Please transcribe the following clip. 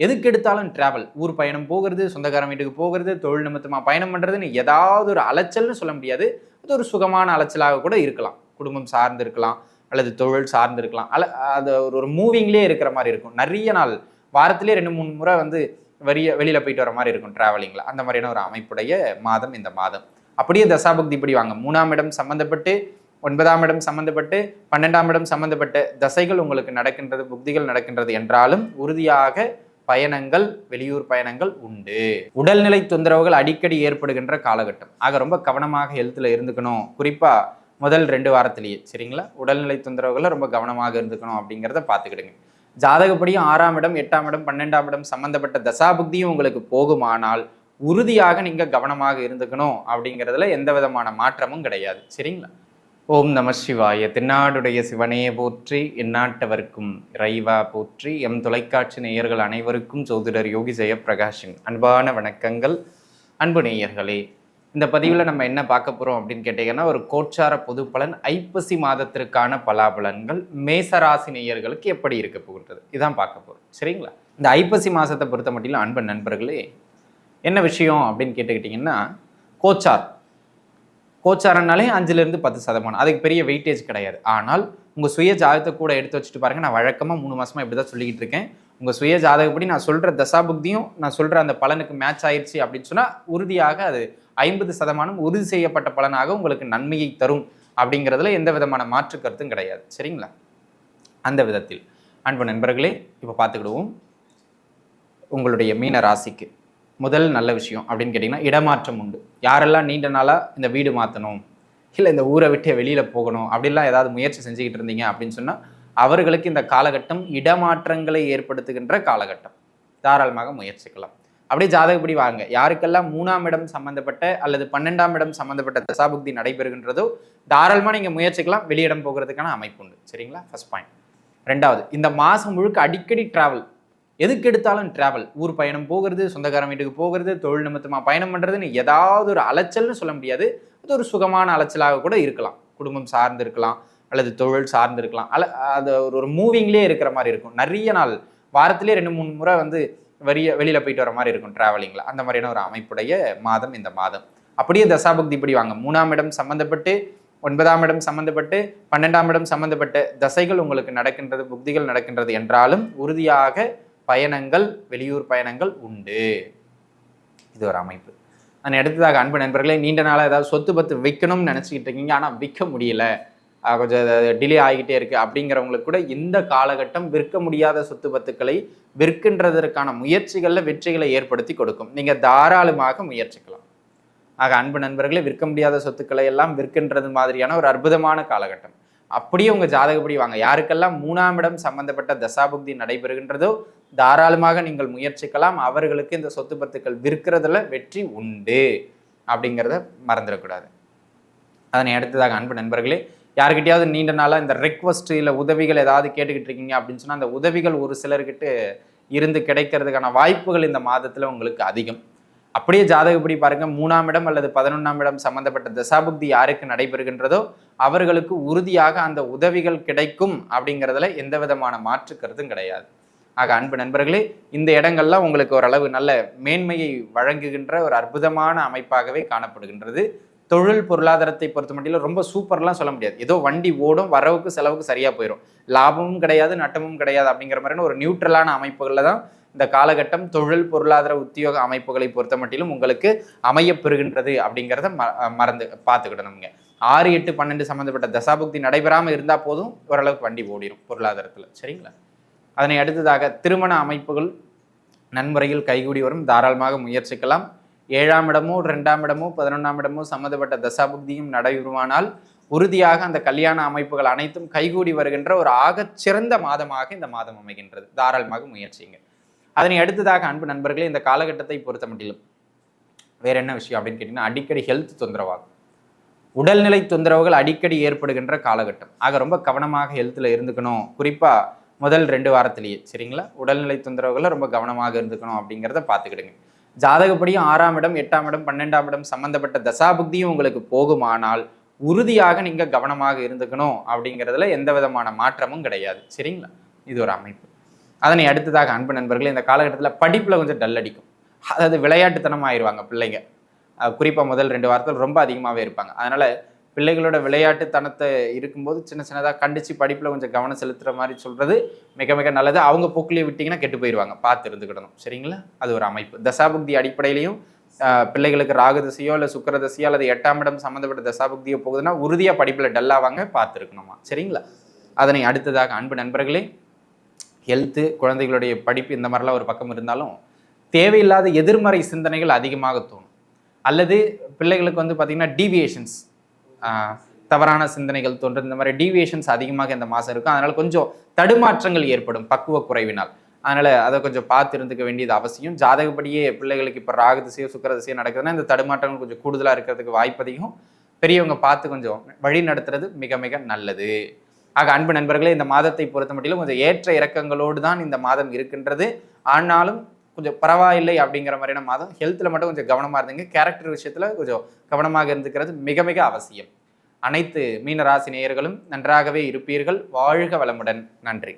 எதுக்கு எடுத்தாலும் டிராவல், ஊர் பயணம் போகிறது, சொந்தக்காரன் வீட்டுக்கு போகிறது, தொழில் நிமித்தமா பயணம் பண்றதுன்னு ஏதாவது ஒரு அலைச்சல்னு சொல்ல முடியாது. அது ஒரு சுகமான அலைச்சலாக கூட இருக்கலாம். குடும்பம் சார்ந்து இருக்கலாம், அல்லது தொழில் சார்ந்து இருக்கலாம். அது ஒரு மூவிங்லேயே இருக்கிற மாதிரி இருக்கும். நிறைய நாள் வாரத்திலே 2-3 முறை வந்து வெளியில போயிட்டு வர மாதிரி இருக்கும் டிராவலிங்ல. அந்த மாதிரியான ஒரு அமைப்புடைய மாதம் இந்த மாதம். அப்படியே தசாபுக்தி இப்படி வாங்க 3ஆம் இடம் சம்பந்தப்பட்டு, 9ஆம் இடம் சம்பந்தப்பட்டு, 12ஆம் இடம் சம்பந்தப்பட்ட தசைகள் உங்களுக்கு நடக்கின்றது, புக்திகள் நடக்கின்றது என்றாலும் உறுதியாக பயணங்கள், வெளியூர் பயணங்கள் உண்டு. உடல்நிலை தொந்தரவுகள் அடிக்கடி ஏற்படுகின்ற காலகட்டம். ஆக ரொம்ப கவனமாக ஹெல்த்ல இருந்துக்கணும். குறிப்பா முதல் 2 வாரத்திலேயே சரிங்களா. உடல்நிலை தொந்தரவுகளை ரொம்ப கவனமாக இருந்துக்கணும் அப்படிங்கிறத பார்த்துக்கிடுங்க. ஜாதகப்படியும் 6ஆம் இடம், 8ஆம் இடம், 12ஆம் இடம் சம்பந்தப்பட்ட தசாபுக்தியும் உங்களுக்கு போகுமானால் உறுதியாக நீங்க கவனமாக இருந்துக்கணும் அப்படிங்கிறதுல எந்த விதமான மாற்றமும் கிடையாது. சரிங்களா. ஓம் நம சிவாய. தென்னாடுடைய சிவனே போற்றி, எந்நாட்டவர்க்கும் இறைவா போற்றி. எம் தொலைக்காட்சி நேயர்கள் அனைவருக்கும் ஜோதிடர் யோகி ஜெயப்பிரகாஷின் அன்பான வணக்கங்கள். அன்பு நேயர்களே, இந்த பதிவில் நம்ம என்ன பார்க்க போகிறோம் அப்படின்னு கேட்டிங்கன்னா, ஒரு கோச்சார பொது பலன் ஐப்பசி மாதத்திற்கான பலாபலன்கள் மேசராசி நேயர்களுக்கு எப்படி இருக்க போகின்றது இதான் பார்க்க போகிறோம். சரிங்களா. இந்த ஐப்பசி மாதத்தை பொறுத்த மட்டும் அன்பு நண்பர்களே, என்ன விஷயம் அப்படின்னு கேட்டுக்கிட்டிங்கன்னா, கோச்சாரனாலே 5-10%. அதுக்கு பெரிய வெயிட்டேஜ் கிடையாது. ஆனால் உங்கள் சுய ஜாதகத்தை கூட எடுத்து வச்சுட்டு பாருங்கள். நான் வழக்கமாக 3 மாதமாக இப்படி தான் சொல்லிக்கிட்டு இருக்கேன். உங்கள் சுய ஜாதகப்படி நான் சொல்கிற தசாபுக்தியும் நான் சொல்கிற அந்த பலனுக்கு மேட்ச் ஆயிடுச்சு அப்படின்னு சொன்னால் உறுதியாக அது 50% உறுதி செய்யப்பட்ட பலனாக உங்களுக்கு நன்மையை தரும் அப்படிங்கிறதுல எந்த விதமான மாற்று கருத்தும் கிடையாது. சரிங்களா. அந்த விதத்தில் அன்பு நண்பர்களே, இப்போ பார்த்துக்கிடுவோம். உங்களுடைய மீன ராசிக்கு முதல் நல்ல விஷயம் அப்படின்னு கேட்டிங்கன்னா, இடமாற்றம் உண்டு. யாரெல்லாம் நீண்ட நாளாக இந்த வீடு மாற்றணும், இல்லை இந்த ஊரை விட்டு வெளியில் போகணும் அப்படிலாம் ஏதாவது முயற்சி செஞ்சுக்கிட்டு இருந்தீங்க அப்படின்னு சொன்னால் அவர்களுக்கு இந்த காலகட்டம் இடமாற்றங்களை ஏற்படுத்துகின்ற காலகட்டம். தாராளமாக முயற்சிக்கலாம். அப்படியே ஜாதகப்படி வாங்க. யாருக்கெல்லாம் 3ஆம் இடம் சம்பந்தப்பட்ட அல்லது 12ஆம் இடம் சம்பந்தப்பட்ட தசாபுக்தி நடைபெறுகின்றதோ தாராளமாக நீங்கள் முயற்சிக்கலாம். வெளியிடம் போகிறதுக்கான அமைப்பு உண்டு. சரிங்களா. First point. 2வது, இந்த மாதம் முழுக்க அடிக்கடி டிராவல், எதுக்கு எடுத்தாலும் டிராவல், ஊர் பயணம் போகிறது, சொந்தக்காரன் வீட்டுக்கு போகிறது, தொழில் நிமித்தமா பயணம் பண்றதுன்னு ஏதாவது ஒரு அலைச்சல்னு சொல்ல முடியாது. அது ஒரு சுகமான அலைச்சலாக கூட இருக்கலாம். குடும்பம் சார்ந்து இருக்கலாம், அல்லது தொழில் சார்ந்து இருக்கலாம். அது ஒரு மூவிங்லேயே இருக்கிற மாதிரி இருக்கும். நிறைய நாள் வாரத்திலே 2-3 முறை வந்து வெளியில போயிட்டு வர மாதிரி இருக்கும் டிராவலிங்ல. அந்த மாதிரியான ஒரு அமைப்புடைய மாதம் இந்த மாதம். அப்படியே தசாபுக்தி இப்படி வாங்க 3ஆம் இடம் சம்பந்தப்பட்டு, 9ஆம் இடம் சம்பந்தப்பட்டு, 12ஆம் இடம் சம்பந்தப்பட்ட தசைகள் உங்களுக்கு நடக்கின்றது, புக்திகள் நடக்கின்றது என்றாலும் உறுதியாக பயணங்கள், வெளியூர் பயணங்கள் உண்டு. இது ஒரு அமைப்பு. நான் அடுத்ததாக அன்பு நண்பர்களே, நீண்ட நாளாக ஏதாவது சொத்து பத்து விற்கணும்னு நினச்சிக்கிட்டு இருக்கீங்க, ஆனால் விற்க முடியல, கொஞ்சம் டிலே ஆகிக்கிட்டே இருக்கு அப்படிங்கிறவங்களுக்கு கூட இந்த காலகட்டம் விற்க முடியாத சொத்து பத்துக்களை விற்கின்றதற்கான முயற்சிகளில் வெற்றிகளை ஏற்படுத்தி கொடுக்கும். நீங்கள் தாராளமாக முயற்சிக்கலாம். ஆக அன்பு நண்பர்களே, விற்க முடியாத சொத்துக்களை எல்லாம் விற்கின்றது மாதிரியான ஒரு அற்புதமான காலகட்டம். அப்படியே உங்க ஜாதகப்படி வாங்க. யாருக்கெல்லாம் 3ஆம் இடம் சம்பந்தப்பட்ட தசாபுக்தி நடைபெறுகின்றதோ தாராளமாக நீங்கள் முயற்சிக்கலாம். அவர்களுக்கு இந்த சொத்து பத்துக்கள் விற்கிறதுல வெற்றி உண்டு அப்படிங்கிறத மறந்துடக்கூடாது. அதனை அடுத்ததாக அன்பு நண்பர்களே, யாருக்கிட்டையாவது நீண்ட நாளாக இந்த ரெக்வஸ்ட் இல்லை உதவிகள் ஏதாவது கேட்டுக்கிட்டு இருக்கீங்க அப்படின்னு சொன்னால் அந்த உதவிகள் ஒரு சிலர்கிட்ட இருந்து கிடைக்கிறதுக்கான வாய்ப்புகள் இந்த மாதத்தில் உங்களுக்கு அதிகம். அப்படியே ஜாதகப்படி பாருங்க, 3ஆம் இடம் அல்லது 11ஆம் இடம் சம்பந்தப்பட்ட தசாபுக்தி யாருக்கு நடைபெறுகின்றதோ அவர்களுக்கு உறுதியாக அந்த உதவிகள் கிடைக்கும் அப்படிங்கிறதுல எந்த விதமான மாற்று கருத்தும் கிடையாது. ஆக அன்பு நண்பர்களே, இந்த இடங்கள்லாம் உங்களுக்கு ஓரளவு நல்ல மேன்மையை வழங்குகின்ற ஒரு அற்புதமான அமைப்பாகவே காணப்படுகின்றது. தொழில் பொருளாதாரத்தை பொறுத்த மட்டும் ரொம்ப சூப்பர்லாம் சொல்ல முடியாது. ஏதோ வண்டி ஓடும், வரவுக்கு செலவுக்கு சரியா போயிடும், லாபமும் கிடையாது நட்டமும் கிடையாது அப்படிங்கிற மாதிரியான ஒரு நியூட்ரலான அமைப்புகளில் தான் இந்த காலகட்டம் தொழில் பொருளாதார உத்தியோக அமைப்புகளை பொறுத்த மட்டிலும் உங்களுக்கு அமையப்பெறுகின்றது அப்படிங்கிறத மறந்து பார்த்துக்கிடணுங்க. 6, 8, 12 சம்மந்தப்பட்ட தசாபுக்தி நடைபெறாமல் இருந்தால் போதும், ஓரளவுக்கு வண்டி ஓடிடும் பொருளாதாரத்தில். சரிங்களா. அதனை அடுத்ததாக திருமண அமைப்புகள் நன்முறையில் கைகூடி வரும். தாராளமாக முயற்சிக்கலாம். 7ஆம் இடமோ 2ஆம் இடமோ 11ஆம் இடமோ சம்மந்தப்பட்ட தசாபுக்தியும் நடைபெறுமானால் உறுதியாக அந்த கல்யாண அமைப்புகள் அனைத்தும் கைகூடி வருகின்ற ஒரு ஆகச்சிறந்த மாதமாக இந்த மாதம் அமைகின்றது. தாராளமாக முயற்சிங்க. அதனை அடுத்ததாக அன்பு நண்பர்களே, இந்த காலகட்டத்தை பொறுத்த மட்டிலும் வேற என்ன விஷயம் அப்படின்னு கேட்டீங்கன்னா, அடிக்கடி ஹெல்த் தொந்தரவாகும். உடல்நிலை தொந்தரவுகள் அடிக்கடி ஏற்படுகின்ற காலகட்டம். ஆக ரொம்ப கவனமாக ஹெல்த்ல இருந்துக்கணும். குறிப்பா முதல் 2 வாரத்திலேயே. சரிங்களா. உடல்நிலை தொந்தரவுகளை ரொம்ப கவனமாக இருந்துக்கணும் அப்படிங்கிறத பார்த்துக்கிடுங்க. ஜாதகப்படியும் 6ஆம் இடம், 8ஆம் இடம், 12ஆம் இடம் சம்பந்தப்பட்ட தசாபுக்தியும் உங்களுக்கு போகுமானால் உறுதியாக நீங்க கவனமாக இருந்துக்கணும் அப்படிங்கிறதுல எந்த விதமான மாற்றமும் கிடையாது. சரிங்களா. இது ஒரு அமைப்பு. அதனை அடுத்ததாக அன்பு நண்பர்களே, இந்த காலகட்டத்தில் படிப்பில் கொஞ்சம் டல் அடிக்கும். அதாவது விளையாட்டுத்தனமாக ஆயிடுவாங்க பிள்ளைங்க. குறிப்பாக முதல் 2 வாரத்தில் ரொம்ப அதிகமாகவே இருப்பாங்க. அதனால் பிள்ளைகளோட விளையாட்டுத்தனத்தை இருக்கும்போது சின்ன சின்னதாக கண்டித்து படிப்பில் கொஞ்சம் கவனம் செலுத்துகிற மாதிரி சொல்கிறது மிக மிக நல்லது. அவங்க போக்கிலே விட்டிங்கன்னா கெட்டு போயிடுவாங்க, பார்த்து இருந்துக்கிடணும். சரிங்களா? அது ஒரு அமைப்பு. தசாபுக்தி அடிப்படையிலையும் பிள்ளைகளுக்கு ராகு திசையோ இல்லை சுக்கிர திசையோ அல்லது 8ஆம் இடம் சம்மந்தப்பட்ட தசாபுக்தியோ போகுதுன்னா உறுதியாக படிப்பில் டல்லாவாங்க, பார்த்துருக்கணுமா. சரிங்களா? அதனை அடுத்ததாக அன்பு நண்பர்களே, ஹெல்த்து, குழந்தைகளுடைய படிப்பு இந்த மாதிரிலாம் ஒரு பக்கம் இருந்தாலும் தேவையில்லாத எதிர்மறை சிந்தனைகள் அதிகமாக தோணும். அல்லது பிள்ளைகளுக்கு வந்து பார்த்திங்கன்னா டீவியேஷன்ஸ், தவறான சிந்தனைகள் தோன்றும். இந்த மாதிரி டீவியேஷன்ஸ் அதிகமாக இந்த மாதம் இருக்கும். அதனால் கொஞ்சம் தடுமாற்றங்கள் ஏற்படும் பக்குவ குறைவினால். அதனால் அதை கொஞ்சம் பார்த்து இருந்துக்க வேண்டியது அவசியம். ஜாதகப்படியே பிள்ளைகளுக்கு இப்போ ராகு திசையோ சுக்கிர திசையோ நடக்குதுன்னா இந்த தடுமாற்றங்கள் கொஞ்சம் கூடுதலாக இருக்கிறதுக்கு வாய்ப்பதையும் பெரியவங்க பார்த்து கொஞ்சம் வழி நடத்துறது மிக மிக நல்லது. ஆக அன்பு நண்பர்களே, இந்த மாதத்தை பொறுத்த மட்டிலும் கொஞ்சம் ஏற்ற இறக்கங்களோடு தான் இந்த மாதம் இருக்கின்றது. ஆனாலும் கொஞ்சம் பரவாயில்லை அப்படிங்கிற மாதிரியான மாதம். ஹெல்த்தில் மட்டும் கொஞ்சம் கவனமாக இருந்துங்க. கேரக்டர் விஷயத்தில் கொஞ்சம் கவனமாக இருந்துக்கிறது மிக மிக அவசியம். அனைத்து மீன ராசி நேயர்களும் நன்றாகவே இருப்பீர்கள். வாழ்க வளமுடன். நன்றி.